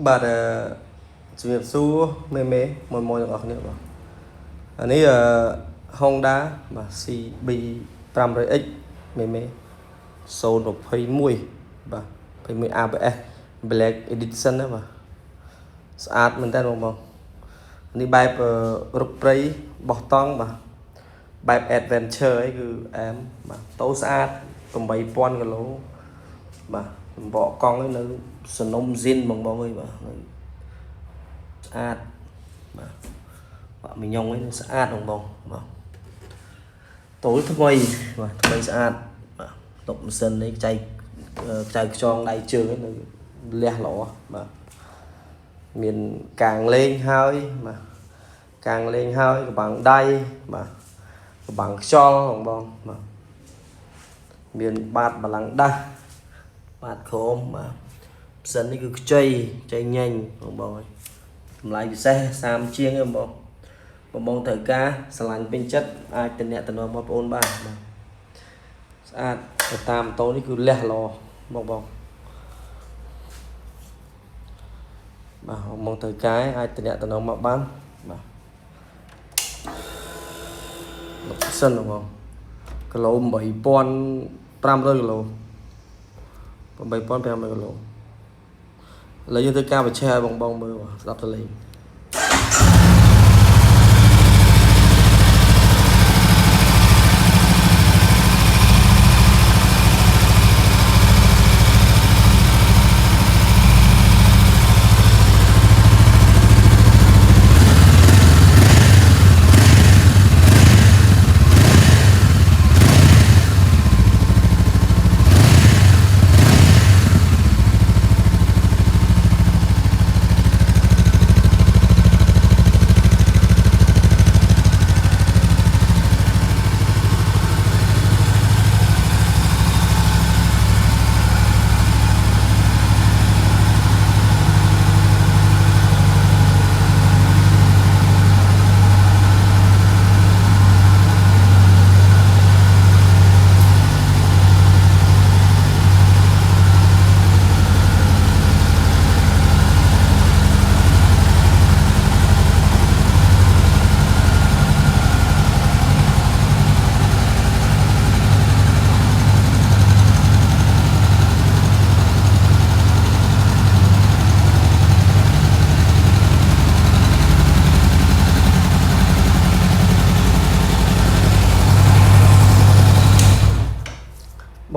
បាទជំរាបសួរមេមួយទាំងអស់គ្នាបាទអានេះHonda បាទ CB 500X មេ021បាទ21 ABS Black Edition ណាបាទស្អាតមែនតើបងនេះបែបរុកព្រៃបោះតង់បាទបែប adventure អីគឺអែមបាទតូស្អាត8000គីឡូបាទសម្បកកង់នៅសនំស៊ីនបងអើយបាទស្អាតបាទបាក់មីញ៉ុងឯងស្អាតបងបាទតូលថ្មីបាទថ្មីស្អាតបាទតុបម៉ាស៊ីននេះចៅខ្យងដៃជើងនៅលះល្អបាទមានកាងលេងហើយបាទកាងលេងហើយកបាំងដៃបាទកបាំងខ្យល់បងបាទមានបាតបលាំងដាស់បាតក្រមបាទផ្សិននេះគឺខ្ចីញញបងអើយតម្លៃពិសេស30ជាងទេបងត្រូវការស្រឡាញ់ពេញចិត្តអាចតំណតំណងបងប្អូនបានបាទស្អាតទៅតាមម៉ូតូនេះគឺលះល្អបងបាទបងត្រូវការអាចតំណតំណងមកបានបាទលោកសិនបងគីឡូ8500គីឡូ8500គីឡូឥឡូវយើងធ្វើការបញ្ឆេះឲ្យបងមើលស្ដាប់ទៅលេង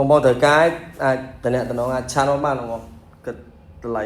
បងត្រូវការអាចតំណតំណងអាចឆានមកបានបងគិតតម្លៃ